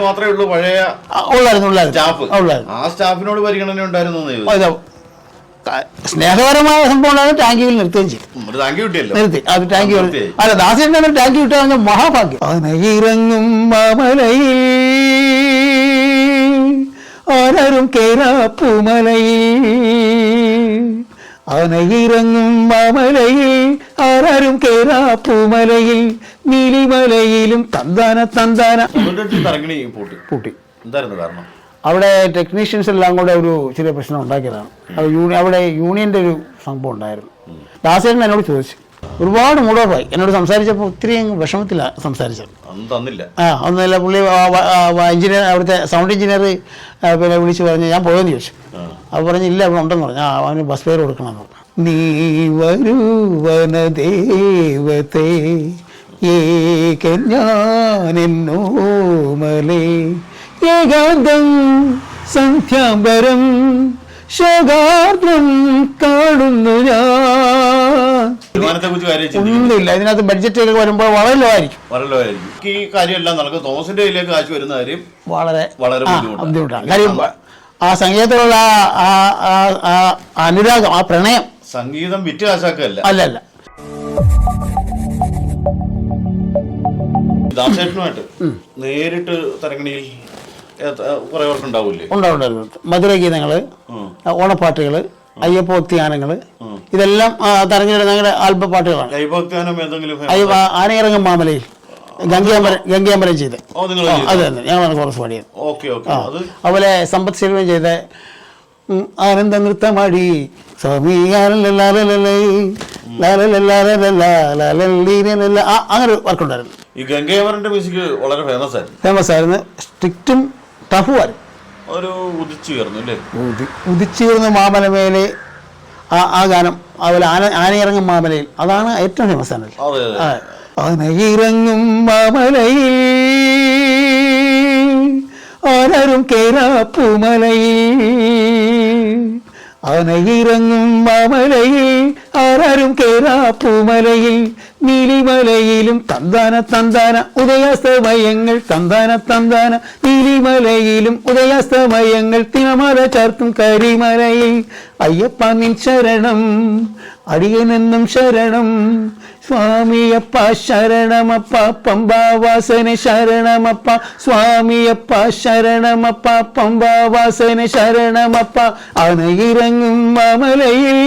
മാത്രമേ ഉള്ളൂ പഴയ സ്റ്റാഫ്. ആ സ്റ്റാഫിനോട് പരിഗണന ഉണ്ടായിരുന്നു. സ്നേഹപരമായ സംഭവം ഉണ്ടാകും. ടാങ്കിയിൽ നിർത്തുകയും ചെയ്തു. നിർത്തി അത് ടാങ്കി അല്ല ദാസേട്ടൻ ടാങ്കി വിട്ടാൽ മഹാഭാഗ്യം. ഇറങ്ങും മാമലയിൽ ആരും കേറാപ്പുമലയിൽ ആനയിറങ്ങും മാമലയിൽ ആരും കേറാപ്പുമലയിൽ നീലിമലയിലും തന്താന തന്താന പൂട്ടി. എന്തായിരുന്നു കാരണം? അവിടെ ടെക്നീഷ്യൻസ് എല്ലാം കൂടെ ഒരു ചെറിയ പ്രശ്നം ഉണ്ടാക്കിയതാണ്. അവിടെ യൂണിയൻ്റെ ഒരു സംഭവം ഉണ്ടായിരുന്നു. ദാസേട്ടൻ എന്നോട് ചോദിച്ചു, ഒരുപാട് മൂടോഫായി. എന്നോട് സംസാരിച്ചപ്പോൾ ഒത്തിരി വിഷമത്തിലാണ് സംസാരിച്ചത്. ഒന്നുമില്ല. പുള്ളി എഞ്ചിനീയർ, അവിടുത്തെ സൗണ്ട് എഞ്ചിനീയർ പിന്നെ വിളിച്ച് പറഞ്ഞ് ഞാൻ പോയെന്ന് ചോദിച്ചു. അപ്പോൾ പറഞ്ഞ് ഇല്ല അവിടെ ഉണ്ടെന്ന് പറഞ്ഞു. അവന് ബസ് ഫെയർ കൊടുക്കണമെന്ന് പറഞ്ഞു. നീ വരുവനദേവതേ ഞാനെന്നോമലേ ഏകാന്തം സന്ധ്യാംബരം ശോകാർദ്രം കാണുന്നു ഞാൻ. ഒന്നുമില്ല, ഇതിനകത്ത് ബഡ്ജറ്റ് വരുമ്പോൾ വളരെ ലോ ആയിരിക്കും. ഈ കാര്യമെല്ലാം നടക്കും. തോമസിന്റെ കയ്യിലേക്ക് കാശ് വരുന്ന കാര്യം വളരെ ബുദ്ധിമുട്ടാണ്. കാര്യം ആ സംഗീതത്തിലുള്ള ആ അനുരാഗം, ആ പ്രണയം. സംഗീതം വിറ്റ് കാശാക്കല്ല. അല്ലല്ല. ദാസേട്ടനുമായിട്ട് നേരിട്ട് തരങ്ങണിയിൽ കുറെ പേർക്ക് ഉണ്ടാവില്ലേ? ഉണ്ടായിരുന്നു. മധുര ഗീതങ്ങള്, ഓണപ്പാട്ടുകള്, അയ്യപ്പഭക്തി ഗാനങ്ങള്, ഇതെല്ലാം തരഞ്ഞെടുത്ത ഞങ്ങളുടെ ആൽബം പാട്ടുകളാണ്. ആനയിറങ്ങും മാമലയിൽ ഗംഗാമ്പലം ചെയ്ത് അത് തന്നെ ഞങ്ങളാണ് കോറസ് പാടിയത്. അതുപോലെ സമ്പത്ത് ശിവൻ ചെയ്ത ആനന്ദ നൃത്തമാടി സ്വാമി അങ്ങനെ വർക്കുണ്ടായിരുന്നു. ഈ ഗംഗാമ്പലന്റെ മ്യൂസിക് വളരെ ഫേമസ് ആയിരുന്നു. സ്ട്രിക്റ്റും ടഫുമായിരുന്നു. ഉദിച്ചുയർന്നു മാമലമേലെ ആ ഗാനം. അതുപോലെ ആനയിറങ്ങും മാമലയിൽ, അതാണ് ഏറ്റവും ഫേമസ് ആണ്. ആനയിറങ്ങും മാമലയിൽ ആരും കേറാപ്പുമലയിൽ ആനയിറങ്ങും മാമലയിൽ ആരും കേറാപ്പുമലയിൽ നീലിമലയിലും തന്താന തന്താന ഉദയാസ്തമയങ്ങൾ തന്താന തന്താന നീലിമലയിലും ഉദയാസ്തമയങ്ങൾ തിമമല ചാർത്തും കരിമലയിൽ അയ്യപ്പ നിൻ ശരണം അടിയനെന്നും ശരണം സ്വാമിയപ്പ ശരണമപ്പ പമ്പാവാസന ശരണമപ്പ സ്വാമിയപ്പ ശരണമപ്പ പമ്പാവാസന ശരണമപ്പ ആനയിറങ്ങും മാമലയിൽ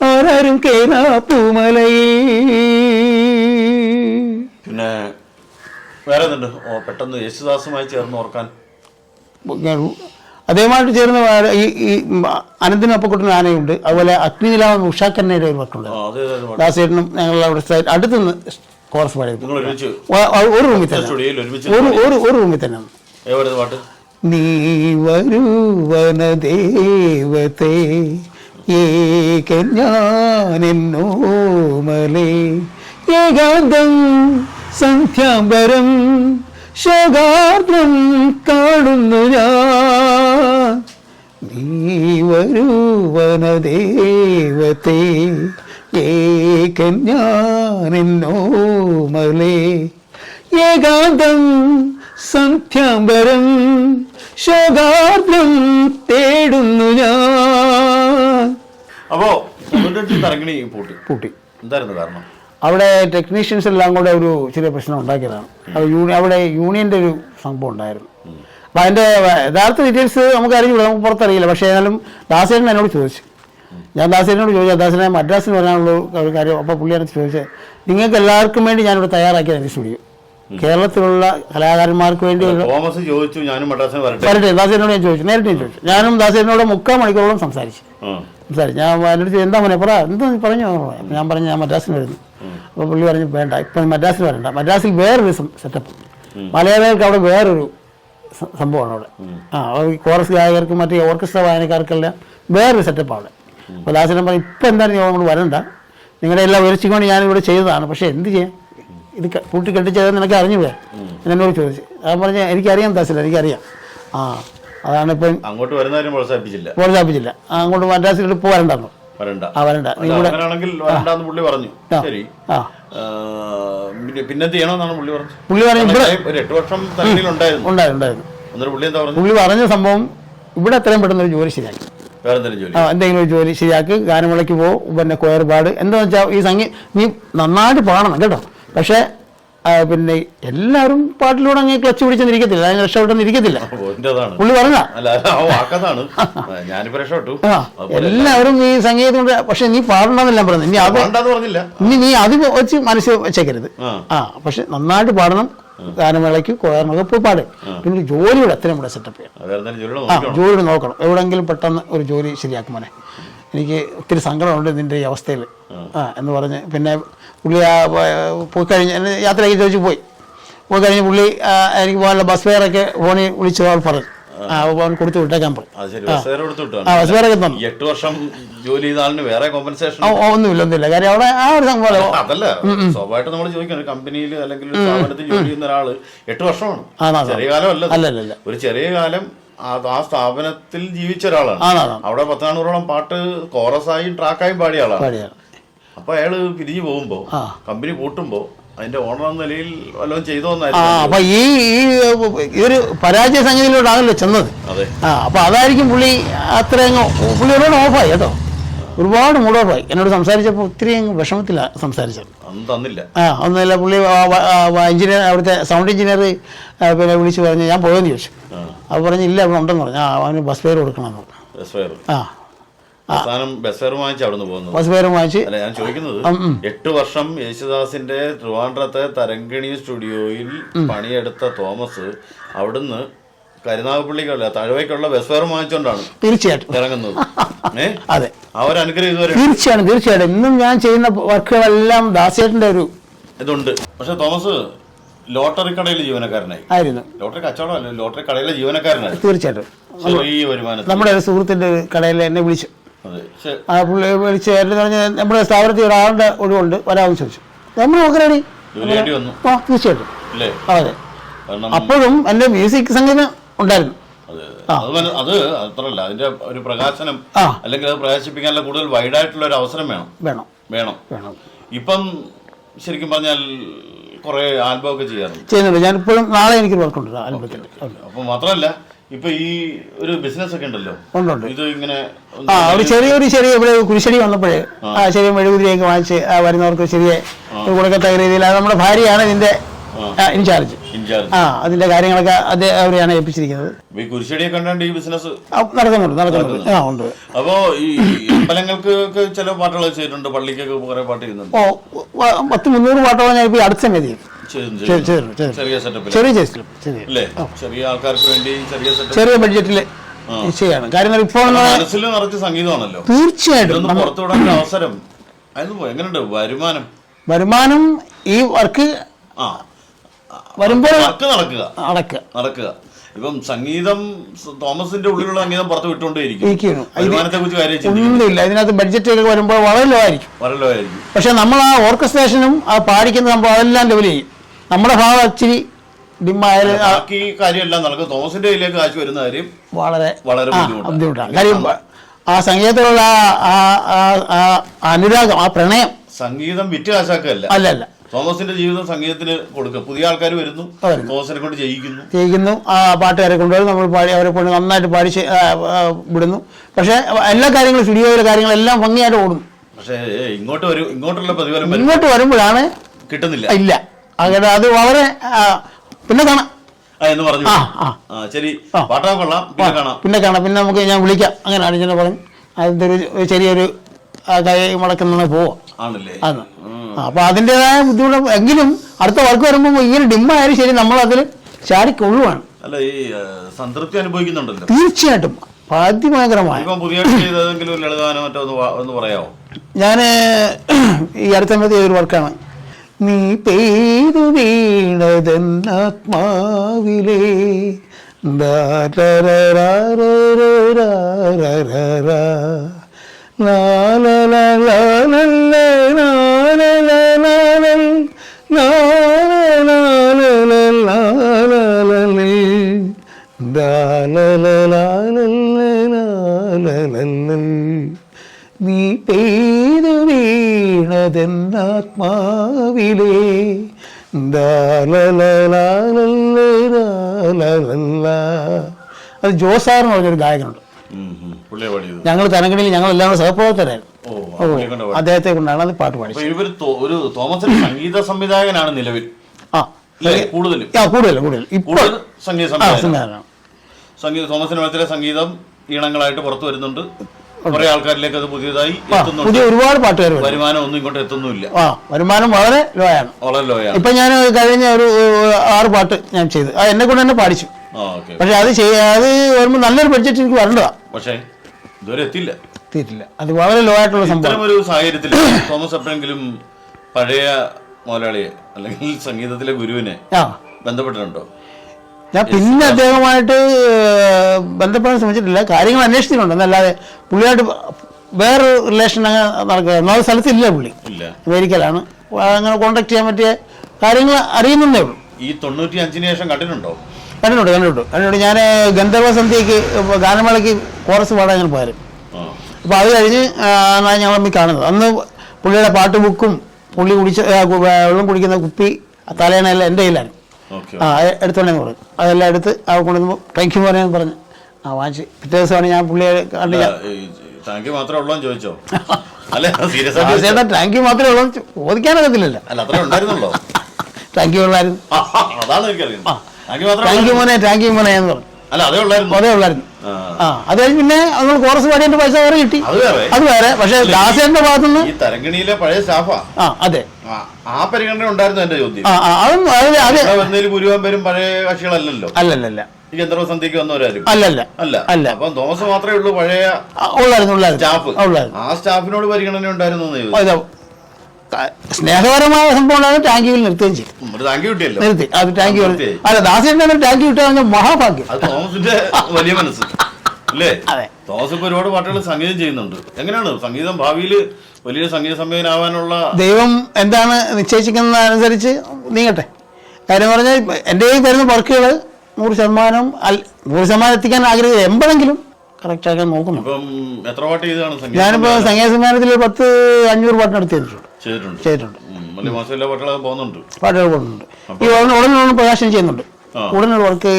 ആരും കേറാപ്പുമലയിൽ. പിന്നെ വേറെ പെട്ടെന്ന് യേശുദാസുമായി ചേർന്ന് ഓർക്കാൻ അതേമായിട്ട് ചേർന്ന് ഈ അനന്തിനൊപ്പം കൊട്ടുന്ന ആനയുണ്ട്. അതുപോലെ അഗ്നിനിലാവൻ ഉഷാക്കന്നയുടെ ഒരു വർക്കുണ്ട്. ദാസേട്ടനും ഞങ്ങളുടെ അവിടെ അടുത്തുനിന്ന് കോറസ് പാടിയത് ഒരു റൂമിൽ തന്നെ. ഒരു റൂമിൽ തന്നെ. നീ വരുവനദേവതേ ഞാനെന്നോമലേ ഏകാന്തം സന്ധ്യാംബരം ശോകാർദ്രം കാണുന്നു ഞാൻ. നീ വരുവനദേവതേ ഞാനെന്നോമലേ ഏകാന്തം സന്ധ്യാംബരം ശോകാർദ്രം തേടുന്നു ഞാൻ. അപ്പോ പൂട്ടി. എന്തായിരുന്നു കാരണം? അവിടെ ടെക്നീഷ്യൻസ് എല്ലാം കൂടെ ഒരു ചെറിയ പ്രശ്നം ഉണ്ടാക്കിയതാണ്. അവിടെ യൂണിയൻ്റെ ഒരു സംഭവം ഉണ്ടായിരുന്നു. അപ്പം അതിൻ്റെ യഥാർത്ഥ ഡീറ്റെയിൽസ് നമുക്ക് അറിയില്ല, നമുക്ക് പുറത്തറിയില്ല. പക്ഷേ ഏതായാലും ദാസേട്ടൻ എന്നോട് ചോദിച്ചു. ഞാൻ ദാസേട്ടനോട് ചോദിച്ചു, ദാസേനെ മദ്രാസിന് വരാനുള്ള ഒരു കാര്യം. അപ്പോൾ പുള്ളിയാണ് ചോദിച്ചത്, നിങ്ങൾക്ക് എല്ലാവർക്കും വേണ്ടി ഞാനിവിടെ തയ്യാറാക്കിയത് എൻ്റെ സ്റ്റുഡിയോ, കേരളത്തിലുള്ള കലാകാരന്മാർക്ക് വേണ്ടി വരട്ടെ. ദാസേനോട് ഞാൻ ചോദിച്ചു, നേരിട്ട് ഞാൻ ചോദിച്ചു. ഞാനും ദാസേനോട് 3/4 മണിക്കൂറോളം സംസാരിച്ചു. ഞാൻ എന്നോട് എന്താ മോനെ എന്താ പറഞ്ഞു? ഞാൻ പറഞ്ഞു ഞാൻ മദ്രാസിന് വരുന്നു. അപ്പോൾ പുള്ളി പറഞ്ഞു വേണ്ട, ഇപ്പം മദ്രാസിൽ വരണ്ട. മദ്രാസിൽ വേറൊരു സെറ്റപ്പ്, മലയാളികൾക്ക് അവിടെ വേറൊരു സംഭവമാണ് അവിടെ. കോറസ് ഗായകർക്കും മറ്റേ ഓർക്കസ്ട്ര വായനക്കാർക്കെല്ലാം വേറൊരു സെറ്റപ്പാണ് അവിടെ. അപ്പോൾ ദാസേനൻ പറഞ്ഞു ഇപ്പം എന്തായാലും നമ്മൾ വരണ്ട, നിങ്ങളുടെ എല്ലാം ഉയർച്ചക്കൊണ്ട് ഞാനിവിടെ ചെയ്തതാണ്, പക്ഷേ എന്ത് ചെയ്യാം, ഇത് കൂട്ടി കെട്ടിച്ചതെന്ന് നിനക്ക് അറിഞ്ഞൂടെ എന്നോട് ചോദിച്ചു. ഞാൻ പറഞ്ഞ എനിക്കറിയാം ദാസില്ല, എനിക്കറിയാം. അതാണ് ഇപ്പം അങ്ങോട്ട് വരുന്നവരും പ്രോത്സാഹിപ്പിച്ചില്ല. അങ്ങോട്ട് മദ്രാസിൽ ഇപ്പോൾ വരണ്ടല്ലോ. വരണ്ട. വരണ്ട. അങ്ങനെയാണെങ്കിൽ വരണ്ടെന്ന് പുള്ളി പറഞ്ഞു. ശരി, പിന്നെന്ത് ചെയ്യണമെന്നാണ് പുള്ളി പറഞ്ഞത്? പുള്ളി പറഞ്ഞു ഒരു 8 വർഷം തലയിലുണ്ടായിരുന്നു. എന്നിട്ട് പുള്ളി എന്താ പറഞ്ഞു? പുള്ളി പറഞ്ഞ സംഭവം ഇവിടെ എത്രയും പെട്ടെന്ന് ഒരു ജോലി ശരിയാക്കി, എന്തെങ്കിലും ഒരു ജോലി ശരിയാക്കി, ഗാനമേളയ്ക്ക് പോകും, പിന്നെ കൊയർപാട് എന്താണെന്ന് വെച്ചാൽ ഈ നീ നന്നായിട്ട് പാടണം കേട്ടോ. പക്ഷേ പിന്നെ എല്ലാവരും പാട്ടിലൂടെ അങ്ങ് ക്ലച്ച് പിടിച്ചെന്നിരിക്കത്തില്ല, അതിന് രക്ഷപ്പെട്ടെന്നിരിക്കത്തില്ല. പുള്ളി പറഞ്ഞ എല്ലാവരും ഈ സംഗീതം കൊണ്ട്, പക്ഷെ നീ പാടണമെന്നെല്ലാം പറഞ്ഞു. നീ അത് വെച്ച് മനസ്സിൽ വെച്ചേക്കരുത്. പക്ഷെ നന്നായിട്ട് പാടണം, ഗാനമേളയ്ക്ക് കൊയറിനൊക്കെ പോയി പാടും. പിന്നെ ജോലിയുടെ അത്രയും കൂടെ സെറ്റപ്പ് ചെയ്യണം. ജോലിയുടെ നോക്കണം, എവിടെയെങ്കിലും പെട്ടെന്ന് ഒരു ജോലി ശരിയാക്കുമോനെ, എനിക്ക് ഒത്തിരി സങ്കടമുണ്ട് നിൻ്റെ ഈ അവസ്ഥയിൽ എന്ന് പറഞ്ഞ്. പിന്നെ പുള്ളി പോയി കഴിഞ്ഞ് യാത്രയ്ക്ക് ചോദിച്ചു പോയി കഴിഞ്ഞ് പുള്ളി എനിക്ക് പോകാനുള്ള ബസ് ഫെയറൊക്കെ ഫോണിൽ വിളിച്ച് പറഞ്ഞു, കൊടുത്തു വിട്ടേക്കാൻ പറഞ്ഞു. ഒന്നുമില്ല കാര്യം അവിടെ ആ ഒരു സംഭവം അതല്ല സ്വാഭാവികമായിട്ട് നമ്മൾ ചോദിക്കണം. കമ്പനിയിൽ അല്ലെങ്കിൽ സ്ഥാപനത്തിൽ ജോലി ചെയ്യുന്ന ഒരാള് 8 വർഷമാണ്, ചെറിയ കാലം അല്ല. ഒരു ചെറിയ കാലം ആ സ്ഥാപനത്തിൽ ജീവിച്ച ഒരാളാണ്. അവിടെ 10-400ഓളം പാട്ട് കോറസായും ട്രാക്കായും പാടിയ ആളാണ്. അപ്പൊ അയാള് പിരിഞ്ഞു പോകുമ്പോ, കമ്പനി പൂട്ടുമ്പോ അതിന്റെ ഓണർ എന്ന നിലയിൽ വല്ലതും ചെയ്തോന്നായിരുന്നു. അപ്പൊ ഈ ഒരു പരാജയ സംഗതിയിലോട്ടാണല്ലോ ചെന്നത്. അപ്പൊ അതായിരിക്കും പുള്ളി അത്രയും പുള്ളി ഒരുപാട് ഓഫായി കേട്ടോ, ഒരുപാട് മൂഡ് ഓഫായി. എന്നോട് സംസാരിച്ചപ്പോൾ ഒത്തിരി വിഷമത്തിലാണ് സംസാരിച്ചത്. ഒന്നുമില്ല. പുള്ളി എഞ്ചിനീയർ, അവിടുത്തെ സൗണ്ട് എഞ്ചിനീയർ പിന്നെ വിളിച്ച് പറഞ്ഞ് ഞാൻ പോയെന്ന് ചോദിച്ചു. അത് പറഞ്ഞ് ഇല്ല അവിടെ ഉണ്ടെന്ന് പറഞ്ഞു. അവന് ബസ് ഫെയർ കൊടുക്കണമെന്ന് പറഞ്ഞു. ബസ് ഫെയർ വാങ്ങിച്ച്. അല്ല ഞാൻ ചോദിക്കുന്നത്, 8 വർഷം യേശുദാസിന്റെ ട്രിവാൻഡ്രത്തെ തരങ്കിണി സ്റ്റുഡിയോയിൽ പണിയെടുത്ത തോമസ് അവിടുന്ന് കരുനാഗപ്പള്ളിക്കുള്ള തഴവയ്ക്കുള്ള ബസ് ഫെയർ വാങ്ങിച്ചോണ്ടാണ് തീർച്ചയായിട്ടും ഇറങ്ങുന്നത്. അതെ, അവരനുഗ്രഹം ഇതുവരെ തീർച്ചയായിട്ടും ഇന്നും ഞാൻ ചെയ്യുന്ന വർക്കുകളെല്ലാം ദാസേട്ടന്റെ ഒരു ഇതുണ്ട്. പക്ഷെ തോമസ് ലോട്ടറി കടയിലെ ജീവനക്കാരനായി ആയിരുന്നു. ലോട്ടറി കച്ചവടമല്ല, ലോട്ടറി കടയിലെ ജീവനക്കാരനായി. തീർച്ചയായിട്ടും ചെറിയ വരുമാനം. നമ്മുടെ ഒരു സുഹൃത്തിന്റെ കടയിൽ എന്നെ വിളിച്ചു. പുള്ളി വിളിച്ച് എന്ന് പറഞ്ഞാൽ നമ്മുടെ സ്ഥാപനത്തിൽ ഒരാളുടെ ഒഴിവുണ്ട്, വരാമെന്ന് ചോദിച്ചു. നമ്മൾ നോക്കണേ തീർച്ചയായിട്ടും. അതെ, അപ്പോഴും എന്റെ മ്യൂസിക് സംഗീതം ഉണ്ടായിരുന്നു. അത് അത്രല്ല, അതിന്റെ ഒരു പ്രകാശനം അല്ലെങ്കിൽ അത് പ്രകാശിപ്പിക്കാനുള്ള കൂടുതൽ വൈഡായിട്ടുള്ള ഒരു അവസരം വേണം. ഇപ്പം ശരിക്കും പറഞ്ഞാൽ കുറെ ആൽബം ഒക്കെ ചെയ്യുന്നുണ്ട്. ഞാനിപ്പോഴും നാളെ എനിക്ക് വർക്കുണ്ട് ആൽബത്തിൽ. അപ്പൊ മാത്രമല്ല ഇപ്പൊ ഈ ഒരു ബിസിനസ് ഒക്കെ ഉണ്ടല്ലോ, ഇത് ഇങ്ങനെ ചെറിയ ഇവിടെ കുരിശടി വന്നപ്പോഴേ ചെറിയ മെഴുകുതിരിയൊക്കെ വാങ്ങിച്ച് വരുന്നവർക്ക് ചെറിയ കൊടുക്കത്തക്ക രീതിയിൽ നമ്മുടെ ഭാര്യയാണ് ഇതിന്റെ ഇൻചാർജ്. അതിന്റെ കാര്യങ്ങളൊക്കെ അവരെയാണ് ഏൽപ്പിച്ചിരിക്കുന്നത്. കുരിശടിയൊക്കെ കണ്ടാണ്ട് ഈ ബിസിനസ് നടക്കുന്നുണ്ട്. അപ്പോ ഈ അമ്പലങ്ങൾക്ക് ചില പാട്ടുകൾ ചെയ്തിട്ടുണ്ട്, പള്ളിക്കൊക്കെ കുറെ പാട്ട് ചെയ്യുന്നുണ്ട്. 100-300 പാട്ടോളം ഞാൻ ഇപ്പൊ അടുത്ത സമയത്ത് ചെറിയ ആൾക്കാർക്ക് വേണ്ടി ചെറിയ ബഡ്ജറ്റില് ചെയ്യാണ്. കാര്യം ഇപ്പോൾ മനസ്സിൽ നിറച്ച സംഗീതമാണല്ലോ. തീർച്ചയായിട്ടും പുറത്തുവിടാൻ അവസരം. എങ്ങനെയുണ്ട് വരുമാനം? ഈ വർക്ക് വരുമ്പോൾ നടക്കുക. ഇപ്പം സംഗീതം തോമസിന്റെ ഉള്ളിലുള്ള സംഗീതം പുറത്ത് വിട്ടുകൊണ്ടേയിരിക്കും. വരുമാനത്തെ കുറിച്ച് കാര്യമില്ല. ഇതിനകത്ത് ബഡ്ജറ്റ് വരുമ്പോൾ വളരെ ലോ ആയിരിക്കും. പക്ഷെ നമ്മൾ ആ ഓർക്കസ്ട്രേഷനും ആ പാടിക്കുന്ന സംഭവം അതെല്ലാം ഡെവലപ്പ് ചെയ്യും. നമ്മുടെ ഭാഗം ഇച്ചിരി ഡിമ്മായാലും ബാക്കി കാര്യമെല്ലാം നടക്കും. തോമസിന്റെ കയ്യിലേക്ക് കാശ് വരുന്ന കാര്യം വളരെ ബുദ്ധിമുട്ടാണ്. കാര്യം ആ സംഗീതത്തിലുള്ള അനുരാഗം, ആ പ്രണയം. സംഗീതം വിറ്റ് കാശാക്കല്ല. അല്ല, തോമസിന്റെ ജീവിതം സംഗീതത്തിന് കൊടുക്കുക. പുതിയ ആൾക്കാർ വരുന്നു, തോമസിനെ കൊണ്ട് ചെയ്യിക്കുന്നു, ആ പാട്ടുകാരെ കൊണ്ടുവരും, നമ്മൾ പാടി അവരെ കൊണ്ട് നന്നായിട്ട് പാടി വിടുന്നു. പക്ഷെ എല്ലാ കാര്യങ്ങളും സ്റ്റുഡിയോയിലെ കാര്യങ്ങളെല്ലാം ഭംഗിയായിട്ട് ഓടുന്നു. പക്ഷേ ഇങ്ങോട്ടുള്ള പ്രതിഫലം ഇങ്ങോട്ട് വരുമ്പോഴാണ് ഇല്ല. അങ്ങനെ അത് വളരെ പിന്നെ കാണാം എന്ന് പറഞ്ഞു. ശരി, പിന്നെ കാണാം. പിന്നെ നമുക്ക് ഞാൻ വിളിക്കാം. അങ്ങനെ അടിച്ചെന്നെ പറഞ്ഞു അതിന്റെ ഒരു ചെറിയൊരു കൈ മുടക്കുന്ന പോവാം. അപ്പൊ അതിൻ്റെതായ ബുദ്ധിമുട്ട് എങ്കിലും അടുത്ത വർക്ക് വരുമ്പോൾ ഇങ്ങനെ ഡിമ്മായാലും ശരി നമ്മളതിൽ ചാടിക്കൊള്ളുവാണ്. അല്ല, ഈ സംതൃപ്തി അനുഭവിക്കുന്നുണ്ടല്ലോ. തീർച്ചയായിട്ടും അതിഭയങ്കരമായ. ഞാൻ ഈ അടുത്ത സമയത്ത് ചെയ്തൊരു വർക്കാണ്. നീ പെയ്തു വീണതെന്നാത്മാവിലേ നീ അത് ജോസാർ എന്ന് പറഞ്ഞൊരു ഗായകനുണ്ട്. ഞങ്ങൾ തനങ്കണിയിൽ ഞങ്ങളെല്ലാം കൂടെ സഹപ്രവർത്തകരായിരുന്നു. അദ്ദേഹത്തെ കൊണ്ടാണ് അത് പാട്ട് പാടിച്ചത്. ഒരു തോമസിന്റെ സംഗീത സംവിധായകനാണ് നിലവിൽ. കൂടുതലും ഇപ്പോൾ സംഗീത തോമസിന്റെ മറ്റേ സംഗീതം ഈണങ്ങളായിട്ട് പുറത്തു വരുന്നുണ്ട്. കുറെ ആൾക്കാരിലേക്ക് അത് പുതിയതായി പുതിയ ഒരുപാട് പാട്ടുകാർ. വരുമാനം ഒന്നും ഇങ്ങോട്ട് എത്തുന്നില്ല. വരുമാനം വളരെ ലോ ആണ്. ഇപ്പൊ ഞാൻ കഴിഞ്ഞ ഒരു 6 പാട്ട് ഞാൻ ചെയ്ത് അത് എന്നെ കൊണ്ട് തന്നെ പാടിച്ചു. പക്ഷെ അത് വരുമ്പോൾ നല്ലൊരു ബഡ്ജറ്റ് എനിക്ക് വരേണ്ടതാ. പക്ഷേ ഇതുവരെ എത്തിയില്ല. അത് വളരെ ലോ ആയിട്ടുള്ള സംഭവം. ഒരു സാഹചര്യത്തിൽ തോമസ് എപ്പോഴെങ്കിലും പഴയ മുതലാളിയെ അല്ലെങ്കിൽ സംഗീതത്തിലെ ഗുരുവിനെ ബന്ധപ്പെട്ടിട്ടുണ്ടോ? ഞാൻ പിന്നെ അദ്ദേഹമായിട്ട് ബന്ധപ്പെടാൻ ശ്രമിച്ചിട്ടില്ല. കാര്യങ്ങൾ അന്വേഷിച്ചിട്ടുണ്ട് എന്നല്ലാതെ പുള്ളിയായിട്ട് വേറൊരു റിലേഷൻ അങ്ങനെ നടക്കുക. ഒന്നാമത് സ്ഥലത്തില്ല. പുള്ളി അമേരിക്കയിലാണ്. അങ്ങനെ കോണ്ടാക്ട് ചെയ്യാൻ പറ്റിയ കാര്യങ്ങൾ അറിയുന്നതേ ഉള്ളൂ. ഈ 95-ന് ശേഷം കണ്ടിട്ടുണ്ടോ? കണ്ടിട്ടുണ്ട്. ഞാൻ ഗന്ധർവ സന്ധ്യയ്ക്ക് ഗാനമേളയ്ക്ക് കോറസ് പാടാൻ ഞാൻ പോയാലും. അപ്പോൾ അത് കഴിഞ്ഞ് ഞങ്ങൾ തമ്മിൽ കാണുന്നത്. അന്ന് പുള്ളിയുടെ പാട്ട് ബുക്കും പുള്ളി വെള്ളം കുടിക്കുന്ന കുപ്പി തലേണെല്ലാം എൻ്റെ കയ്യിലാണ്. എടുത്തോണ്ടെന്ന് പറഞ്ഞു. അതെല്ലാം എടുത്ത് അവ കൊണ്ടുവന്ന് താങ്ക് യു പറയാൻ പറഞ്ഞു. വാങ്ങിച്ച് പിറ്റേ ദിവസമാണ് ഞാൻ പുള്ളിയെ കണ്ട് താങ്ക് യു മാത്രമേ ഉള്ളൂ ചോദിച്ചോ? താങ്ക് യു മാത്രമേ ഉള്ളൂ ചോദിക്കാനൊക്കത്തില്ലല്ലോ. താങ്ക് യു ഉള്ളായിരുന്നു. താങ്ക് യു മോനെ എന്ന് പറഞ്ഞു. അതേ ഉള്ളായിരുന്നു. അത് കഴിഞ്ഞ് പിന്നെ നമ്മൾ കോറസ് പാടിയതിന്റെ പൈസ വേറെ കിട്ടി. അത് വേറെ. പക്ഷെ ദാസേന്റെ ഭാഗത്തുനിന്ന് തരങ്കണിയിലെ പഴയ സ്റ്റാഫാ. അതെ, ആ പരിഗണന ഉണ്ടായിരുന്നു എന്റെ ചോദ്യം. പേരും പഴയ കക്ഷികളല്ലല്ലോ. അല്ലല്ല. ഈ ഗന്ധർവ സന്ധ്യക്ക് വന്നവരാരും അല്ല. അപ്പം തോമസ് മാത്രമേ ഉള്ളൂ പഴയ സ്റ്റാഫ്. ആ സ്റ്റാഫിനോട് പരിഗണന ഉണ്ടായിരുന്നു. സ്നേഹപരമായ സംഭവം ടാങ്കിയിൽ നിർത്തുകയും ചെയ്യും. നിർത്തി. അത് ടാങ്കി അല്ല ദാസേട്ടൻ ടാങ്കി കിട്ടുക മഹാഭാഗ്യം. തോമസിന്റെ വലിയ മനസ്സ് അല്ലേ? തോമസ് ഇപ്പൊ ഒരുപാട് പാട്ടുകൾ സംഗീതം ചെയ്യുന്നുണ്ട്. എങ്ങനെയാണ് സംഗീതം ഭാവിയിൽ വലിയ സംഗീത സംവിധാനാവാനുള്ള ദൈവം എന്താണ് നിശ്ചയിച്ചിരിക്കുന്നതനുസരിച്ച് നീങ്ങട്ടെ. കാര്യം പറഞ്ഞാൽ എൻ്റെ ഈ വരുന്ന വർക്കുകൾ 100% എത്തിക്കാൻ ആഗ്രഹിക്കുക. 80 കറക്റ്റ് ആക്കാൻ നോക്കുന്നു. ഞാനിപ്പോ സംഗീത സമ്മാനത്തിൽ 500 പാട്ടിനടുത്ത് ചെയ്തിട്ടുണ്ട്. പാട്ടുകൾ പോകുന്നുണ്ട്. ഈ ഉടനെ പ്രകാശനം ചെയ്യുന്നുണ്ട്. ഉടനെ വർക്ക്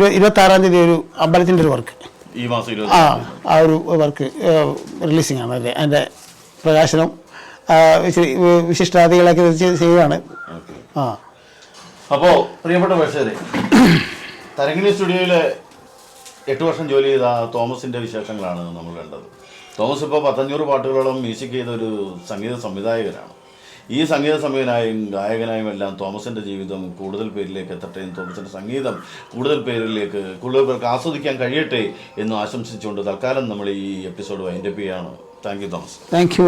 26-ാം തീയതി ഒരു അമ്പലത്തിൻ്റെ ഒരു വർക്ക്, ആ ഒരു വർക്ക് റിലീസിംഗ് ആണ്. അതിൻ്റെ പ്രകാശനം വിശിഷ്ടാതികളൊക്കെ ചെയ്യുകയാണ്. അപ്പോൾ പ്രിയപ്പെട്ട പ്രേക്ഷകരെ, തരങ്കിണി സ്റ്റുഡിയോയിലെ 8 വർഷം ജോലി ചെയ്ത തോമസിൻ്റെ വിശേഷങ്ങളാണ് നമ്മൾ കണ്ടത്. തോമസ് ഇപ്പോൾ 500 പാട്ടുകളോളം മ്യൂസിക് ചെയ്ത ഒരു സംഗീത സംവിധായകനാണ്. ഈ സംഗീത സംവിധായകനായും ഗായകനായും എല്ലാം തോമസിൻ്റെ ജീവിതം കൂടുതൽ പേരിലേക്ക് എത്തട്ടെ, തോമസിൻ്റെ സംഗീതം കൂടുതൽ പേർക്ക് ആസ്വദിക്കാൻ കഴിയട്ടെ എന്ന് ആശംസിച്ചുകൊണ്ട് തൽക്കാലം നമ്മൾ ഈ എപ്പിസോഡ് വൈൻഡപ്പ് ചെയ്യുകയാണ്. Thank you Thomas. Thank you.